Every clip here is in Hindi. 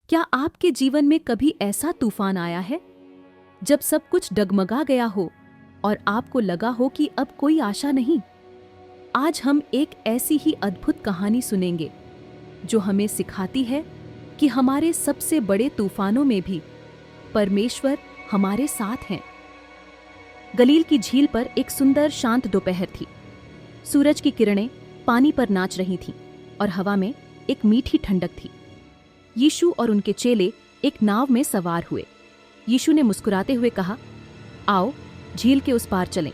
क्या आपके जीवन में कभी ऐसा तूफान आया है जब सब कुछ डगमगा गया हो और आपको लगा हो कि अब कोई आशा नहीं? आज हम एक ऐसी ही अद्भुत कहानी सुनेंगे जो हमें सिखाती है कि हमारे सबसे बड़े तूफानों में भी परमेश्वर हमारे साथ हैं। गलील की झील पर एक सुंदर शांत दोपहर थी। सूरज की किरणें पानी पर नाच रही थीं और हवा में एक मीठी ठंडक थी। यीशु और उनके चेले एक नाव में सवार हुए। यीशु ने मुस्कुराते हुए कहा, आओ झील के उस पार चलें।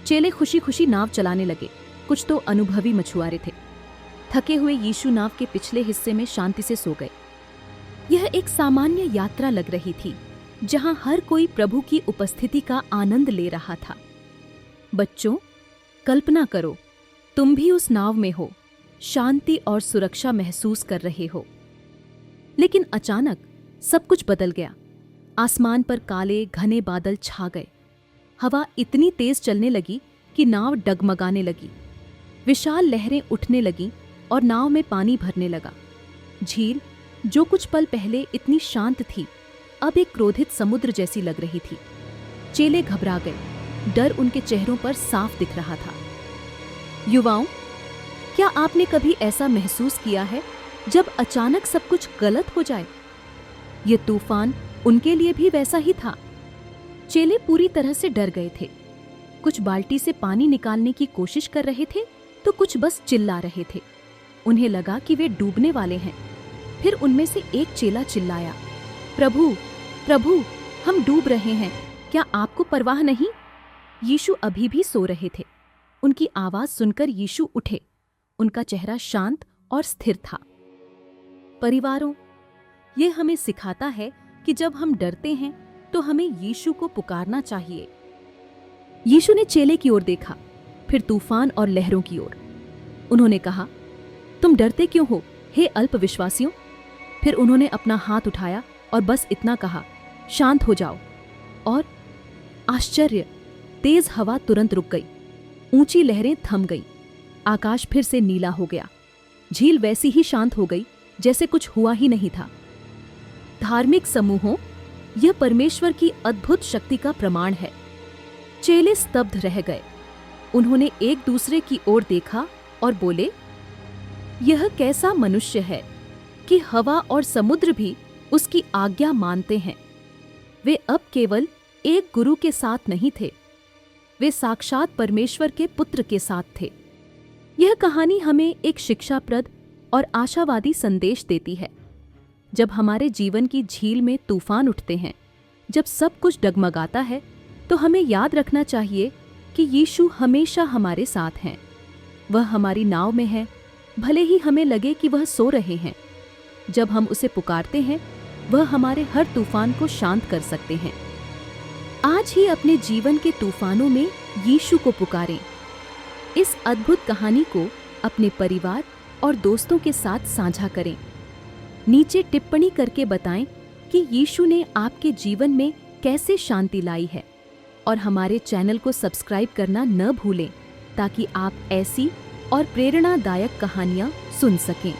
चेले खुशी खुशी नाव चलाने लगे। कुछ तो अनुभवी मछुआरे थे। थके हुए यीशु नाव के पिछले हिस्से में शांति से सो गए। यह एक सामान्य यात्रा लग रही थी जहां हर कोई प्रभु की उपस्थिति का आनंद ले रहा था। बच्चों, कल्पना करो, तुम भी उस नाव में हो, शांति और सुरक्षा महसूस कर रहे हो। लेकिन अचानक सब कुछ बदल गया। आसमान पर काले घने बादल छा गए। हवा इतनी तेज चलने लगी कि नाव डगमगाने लगी। विशाल लहरें उठने लगीं और नाव में पानी भरने लगा। झील, जो कुछ पल पहले इतनी शांत थी, अब एक क्रोधित समुद्र जैसी लग रही थी। चेले घबरा गए। डर उनके चेहरों पर साफ दिख रहा था। युवाओं, क्या आपने कभी ऐसा महसूस किया है जब अचानक सब कुछ गलत हो जाए? ये तूफान उनके लिए भी वैसा ही था। चेले पूरी तरह से डर गए थे। कुछ बाल्टी से पानी निकालने की कोशिश कर रहे थे तो कुछ बस चिल्ला रहे थे। उन्हें लगा कि वे डूबने वाले हैं। फिर उनमें से एक चेला चिल्लाया, प्रभु, प्रभु, हम डूब रहे हैं, क्या आपको परवाह नहीं? यीशु अभी भी सो रहे थे। उनकी आवाज सुनकर यीशु उठे। उनका चेहरा शांत और स्थिर था। परिवारों, यह हमें सिखाता है कि जब हम डरते हैं तो हमें यीशु को पुकारना चाहिए। यीशु ने चेले की ओर देखा, फिर तूफान और लहरों की ओर। उन्होंने कहा, तुम डरते क्यों हो, हे अल्पविश्वासियों? फिर उन्होंने अपना हाथ उठाया और बस इतना कहा, शांत हो जाओ। और आश्चर्य, तेज हवा तुरंत रुक गई। ऊंची लहरें थम गईं। आकाश फिर से नीला हो गया। झील वैसी ही शांत हो गई जैसे कुछ हुआ ही नहीं था। धार्मिक समूहों, यह परमेश्वर की अद्भुत शक्ति का प्रमाण है। चेले स्तब्ध रह गए। उन्होंने एक दूसरे की ओर देखा और बोले, यह कैसा मनुष्य है कि हवा और समुद्र भी उसकी आज्ञा मानते हैं। वे अब केवल एक गुरु के साथ नहीं थे, वे साक्षात परमेश्वर के पुत्र के साथ थे। यह कहानी हमें एक शिक्षाप्रद और आशावादी संदेश देती है। जब हमारे जीवन की झील में तूफान उठते हैं, जब सब कुछ डगमगाता है, तो हमें याद रखना चाहिए कि यीशु हमेशा हमारे साथ हैं। वह हमारी नाव में है, भले ही हमें लगे कि वह सो रहे हैं। जब हम उसे पुकारते हैं, वह हमारे हर तूफान को शांत कर सकते हैं। आज ही अपने जीवन के तूफानों में यीशु को पुकारें। इस अद्भुत कहानी को अपने परिवार और दोस्तों के साथ साझा करें। नीचे टिप्पणी करके बताएं कि यीशु ने आपके जीवन में कैसे शांति लाई है, और हमारे चैनल को सब्सक्राइब करना न भूलें ताकि आप ऐसी और प्रेरणादायक कहानियां सुन सकें।